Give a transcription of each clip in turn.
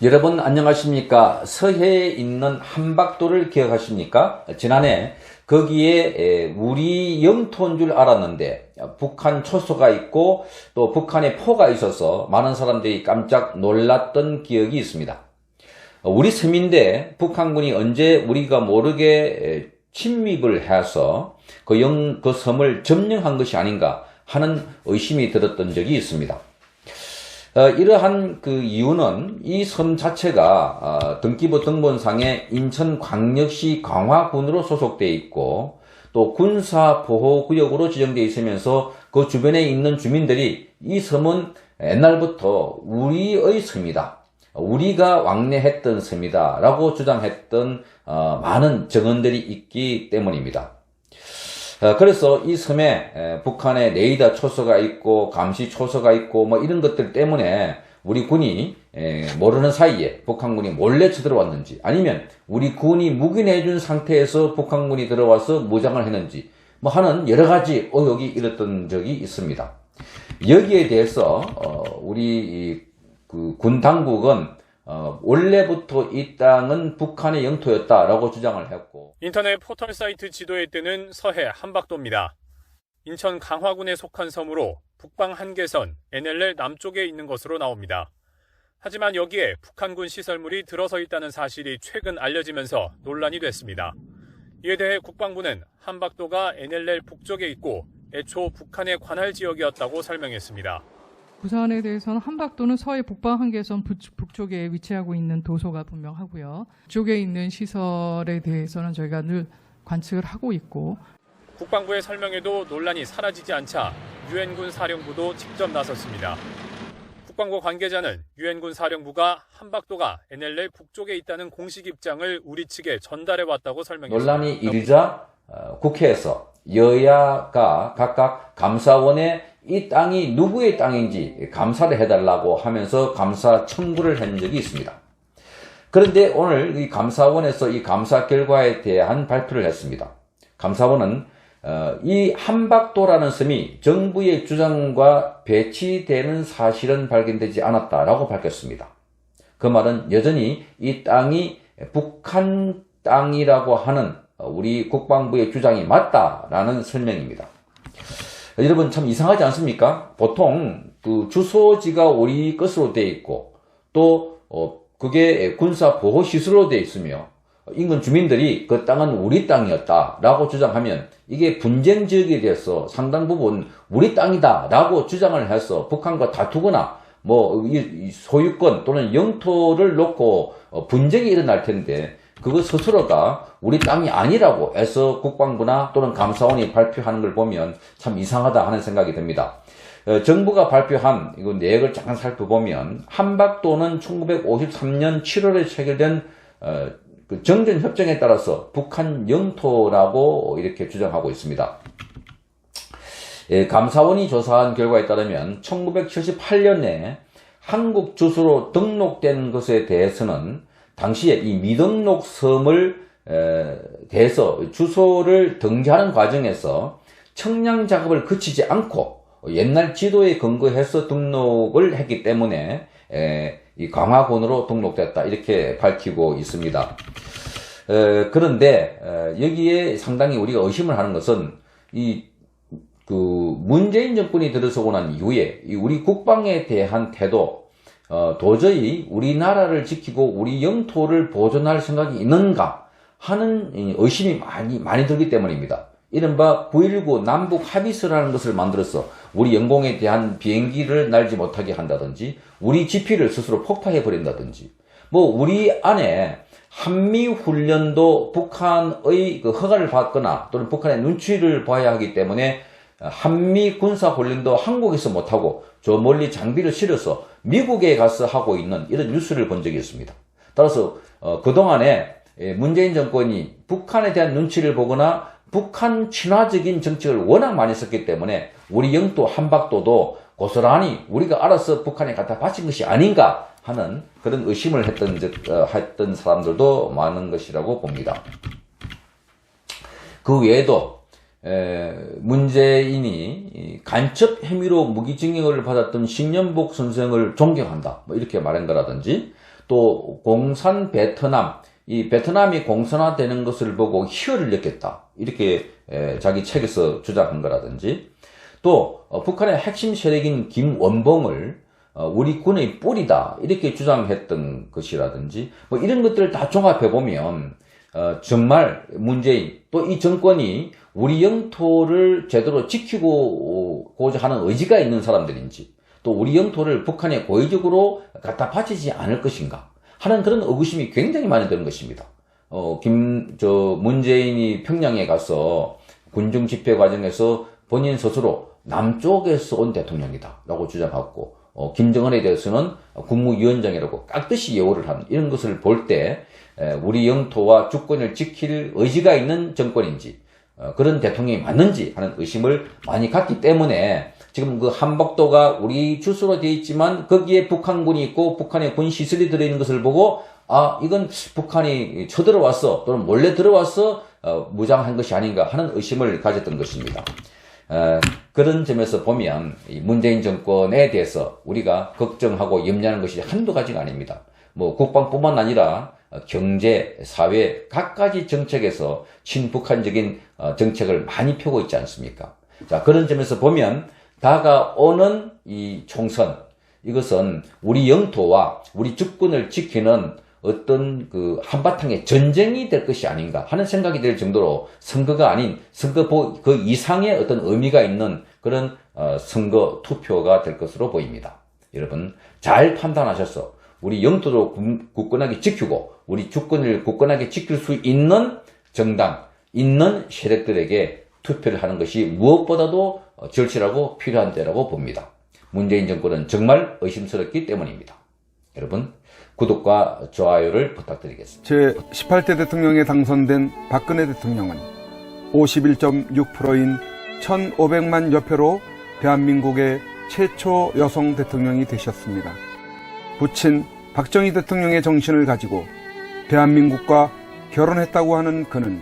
여러분 안녕하십니까? 서해에 있는 한박도를 기억하십니까? 지난해 거기에 우리 영토인 줄 알았는데 북한 초소가 있고 또 북한의 포가 있어서 많은 사람들이 깜짝 놀랐던 기억이 있습니다. 우리 섬인데 북한군이 언제 우리가 모르게 침입을 해서 그 섬을 점령한 것이 아닌가 하는 의심이 들었던 적이 있습니다. 이러한 그 이유는 이 섬 자체가 등기부 등본상에 인천광역시 광화군으로 소속되어 있고 또 군사보호구역으로 지정되어 있으면서 그 주변에 있는 주민들이 이 섬은 옛날부터 우리의 섬이다, 우리가 왕래했던 섬이다 라고 주장했던 많은 증언들이 있기 때문입니다. 그래서 이 섬에 북한의 레이더 초소가 있고 감시 초소가 있고 뭐 이런 것들 때문에 우리 군이 모르는 사이에 북한군이 몰래 쳐들어왔는지 아니면 우리 군이 묵인해준 상태에서 북한군이 들어와서 무장을 했는지 뭐 하는 여러 가지 의혹이 일었던 적이 있습니다. 여기에 대해서 우리 군 당국은 원래부터 이 땅은 북한의 영토였다라고 주장을 했고, 인터넷 포털 사이트 지도에 뜨는 서해 한박도입니다. 인천 강화군에 속한 섬으로 북방 한계선 NLL 남쪽에 있는 것으로 나옵니다. 하지만 여기에 북한군 시설물이 들어서 있다는 사실이 최근 알려지면서 논란이 됐습니다. 이에 대해 국방부는 한박도가 NLL 북쪽에 있고 애초 북한의 관할 지역이었다고 설명했습니다. 부산에 대해서는 한박도는 서해 북방 한계선 북쪽에 위치하고 있는 도소가 분명하고요. 쪽에 있는 시설에 대해서는 저희가 늘 관측을 하고 있고. 국방부의 설명에도 논란이 사라지지 않자 유엔군 사령부도 직접 나섰습니다. 국방부 관계자는 유엔군 사령부가 한박도가 NLL 북쪽에 있다는 공식 입장을 우리 측에 전달해왔다고 설명했습니다. 논란이 일자 국회에서 여야가 각각 감사원에 이 땅이 누구의 땅인지 감사를 해달라고 하면서 감사 청구를 한 적이 있습니다. 그런데 오늘 이 감사원에서 이 감사 결과에 대한 발표를 했습니다. 감사원은 이 한박도라는 섬이 정부의 주장과 배치되는 사실은 발견되지 않았다라고 밝혔습니다. 그 말은 여전히 이 땅이 북한 땅이라고 하는 우리 국방부의 주장이 맞다라는 설명입니다. 여러분 참 이상하지 않습니까? 보통 그 주소지가 우리 것으로 되어 있고 또 그게 군사보호시설로 되어 있으며 인근 주민들이 그 땅은 우리 땅이었다라고 주장하면 이게 분쟁 지역에 대해서 상당 부분 우리 땅이다라고 주장을 해서 북한과 다투거나 뭐 이 소유권 또는 영토를 놓고 분쟁이 일어날 텐데 그거 스스로가 우리 땅이 아니라고 해서 국방부나 또는 감사원이 발표하는 걸 보면 참 이상하다 하는 생각이 듭니다. 정부가 발표한 이거 내역을 잠깐 살펴보면 한박도는 1953년 7월에 체결된 그 정전협정에 따라서 북한 영토라고 이렇게 주장하고 있습니다. 감사원이 조사한 결과에 따르면 1978년에 한국 주소로 등록된 것에 대해서는 당시에 이 미등록 섬을 대해서 주소를 등재하는 과정에서 청량 작업을 거치지 않고 옛날 지도에 근거해서 등록을 했기 때문에 이 강화군으로 등록됐다 이렇게 밝히고 있습니다. 그런데 여기에 상당히 우리가 의심을 하는 것은 그 문재인 정권이 들어서고 난 이후에 우리 국방에 대한 태도 도저히 우리나라를 지키고 우리 영토를 보존할 생각이 있는가 하는 의심이 많이 들기 때문입니다. 이른바 9.19 남북 합의서라는 것을 만들어서 우리 영공에 대한 비행기를 날지 못하게 한다든지 우리 지피를 스스로 폭파해버린다든지 뭐 우리 안에 한미훈련도 북한의 그 허가를 받거나 또는 북한의 눈치를 봐야 하기 때문에 한미 군사훈련도 한국에서 못하고 저 멀리 장비를 실어서 미국에 가서 하고 있는 이런 뉴스를 본 적이 있습니다. 따라서 그동안에 문재인 정권이 북한에 대한 눈치를 보거나 북한 친화적인 정책을 워낙 많이 썼기 때문에 우리 영토 한박도도 고스란히 우리가 알아서 북한에 갖다 바친 것이 아닌가 하는 그런 의심을 했던 사람들도 많은 것이라고 봅니다. 그 외에도 문재인이 간첩 혐의로 무기징역을 받았던 신년복 선생을 존경한다. 뭐 이렇게 말한 거라든지, 또 공산 베트남, 이 베트남이 공산화되는 것을 보고 희열을 느꼈다. 이렇게 자기 책에서 주장한 거라든지, 또 북한의 핵심 세력인 김원봉을 우리 군의 뿌리다. 이렇게 주장했던 것이라든지, 뭐 이런 것들을 다 종합해 보면 정말 문재인 또 이 정권이 우리 영토를 제대로 지키고자 하는 의지가 있는 사람들인지, 또 우리 영토를 북한에 고의적으로 갖다 바치지 않을 것인가 하는 그런 의구심이 굉장히 많이 드는 것입니다. 문재인이 평양에 가서 군중 집회 과정에서 본인 스스로 남쪽에서 온 대통령이다 라고 주장하고, 김정은에 대해서는 국무위원장이라고 깍듯이 예우를 하는 이런 것을 볼 때 우리 영토와 주권을 지킬 의지가 있는 정권인지, 그런 대통령이 맞는지 하는 의심을 많이 갖기 때문에 지금 그 한복도가 우리 주소로 되어 있지만 거기에 북한군이 있고 북한의 군 시설이 들어있는 것을 보고, 아, 이건 북한이 쳐들어왔어 또는 몰래 들어와서 무장한 것이 아닌가 하는 의심을 가졌던 것입니다. 그런 점에서 보면 이 문재인 정권에 대해서 우리가 걱정하고 염려하는 것이 한두 가지가 아닙니다. 뭐 국방뿐만 아니라 경제, 사회 각가지 정책에서 친북한적인 정책을 많이 펴고 있지 않습니까? 자, 그런 점에서 보면 다가오는 이 총선, 이것은 우리 영토와 우리 주권을 지키는 어떤 그 한바탕의 전쟁이 될 것이 아닌가 하는 생각이 들 정도로 선거가 아닌 선거 그 이상의 어떤 의미가 있는 그런 선거 투표가 될 것으로 보입니다. 여러분 잘 판단하셔서 우리 영토도 굳건하게 지키고 우리 주권을 굳건하게 지킬 수 있는 정당, 있는 세력들에게 투표를 하는 것이 무엇보다도 절실하고 필요한 때라고 봅니다. 문재인 정권은 정말 의심스럽기 때문입니다. 여러분 구독과 좋아요를 부탁드리겠습니다. 제18대 대통령에 당선된 박근혜 대통령은 51.6%인 1,500만 여표로 대한민국의 최초 여성 대통령이 되셨습니다. 부친 박정희 대통령의 정신을 가지고 대한민국과 결혼했다고 하는 그는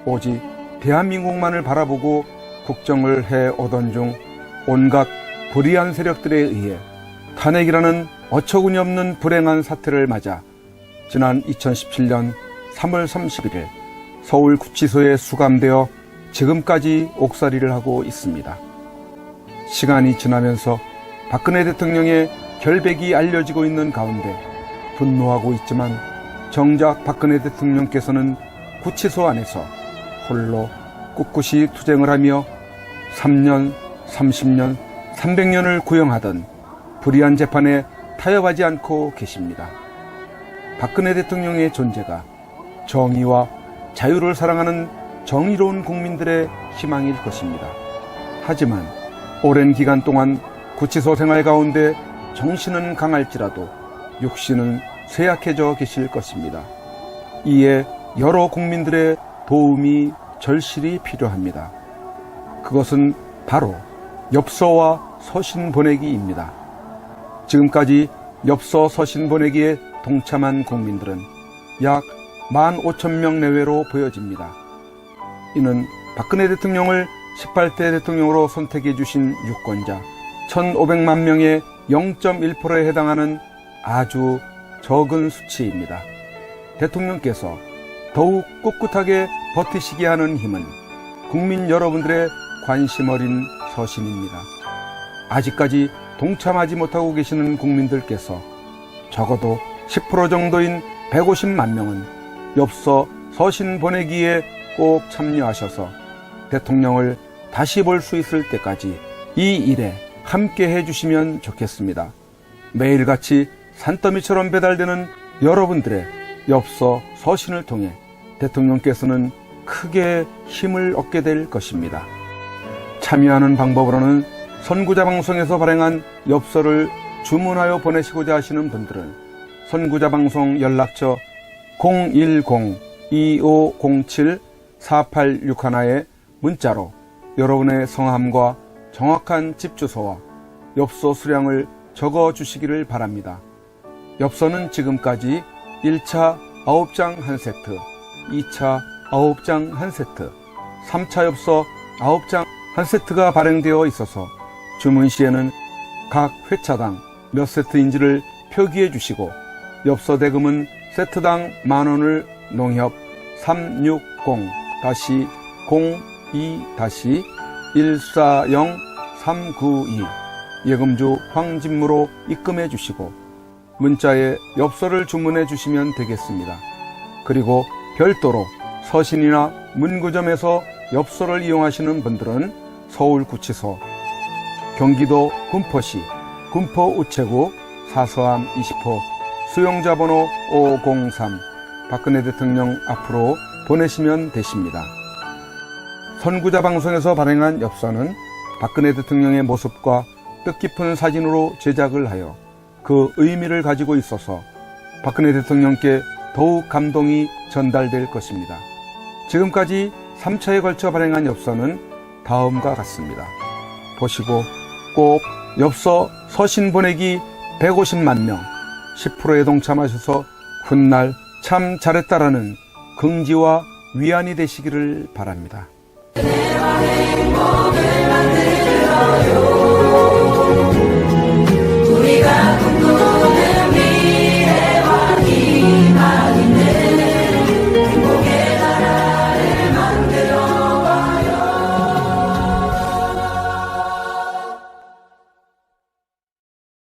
오직 대한민국만을 바라보고 국정을 해오던 중 온갖 불의한 세력들에 의해 탄핵이라는 어처구니 없는 불행한 사태를 맞아 지난 2017년 3월 31일 서울구치소에 수감되어 지금까지 옥살이를 하고 있습니다. 시간이 지나면서 박근혜 대통령의 결백이 알려지고 있는 가운데 분노하고 있지만 정작 박근혜 대통령께서는 구치소 안에서 홀로 꿋꿋이 투쟁을 하며 3년, 30년, 300년을 구형하던 불의한 재판에 타협하지 않고 계십니다. 박근혜 대통령의 존재가 정의와 자유를 사랑하는 정의로운 국민들의 희망일 것입니다. 하지만 오랜 기간 동안 구치소 생활 가운데 정신은 강할지라도 육신은 쇠약해져 계실 것입니다. 이에 여러 국민들의 도움이 절실히 필요합니다. 그것은 바로 엽서와 서신 보내기입니다. 지금까지 엽서 서신 보내기에 동참한 국민들은 약 15,000명 내외로 보여집니다. 이는 박근혜 대통령을 18대 대통령으로 선택해 주신 유권자 1,500만 명의 0.1%에 해당하는 아주 적은 수치입니다. 대통령께서 더욱 꿋꿋하게 버티시게 하는 힘은 국민 여러분들의 관심 어린 서신입니다. 아직까지 동참하지 못하고 계시는 국민들께서 적어도 10% 정도인 150만 명은 엽서 서신 보내기에 꼭 참여하셔서 대통령을 다시 볼 수 있을 때까지 이 일에 함께 해주시면 좋겠습니다. 매일같이 산더미처럼 배달되는 여러분들의 엽서 서신을 통해 대통령께서는 크게 힘을 얻게 될 것입니다. 참여하는 방법으로는 선구자 방송에서 발행한 엽서를 주문하여 보내시고자 하시는 분들은 선구자 방송 연락처 010-2507-4861에 문자로 여러분의 성함과 정확한 집 주소와 엽서 수량을 적어 주시기를 바랍니다. 엽서는 지금까지 1차 9장 1세트, 2차 9장 1세트, 3차 엽서 9장 한 세트가 발행되어 있어서 주문 시에는 각 회차당 몇 세트인지를 표기해 주시고 엽서 대금은 세트당 10,000원을 농협 360-02-140-392 예금주 황진무로 입금해 주시고 문자에 엽서를 주문해 주시면 되겠습니다. 그리고 별도로 서신이나 문구점에서 엽서를 이용하시는 분들은 서울구치소, 경기도 군포시 군포우체구 사서함 20호 수용자번호 503 박근혜 대통령 앞으로 보내시면 되십니다. 선구자 방송에서 발행한 엽서는 박근혜 대통령의 모습과 뜻깊은 사진으로 제작을 하여 그 의미를 가지고 있어서 박근혜 대통령께 더욱 감동이 전달될 것입니다. 지금까지 3차에 걸쳐 발행한 엽서는 다음과 같습니다. 보시고 꼭 엽서 서신 보내기 150만 명 10%에 동참하셔서 훗날 참 잘했다라는 긍지와 위안이 되시기를 바랍니다. 우리가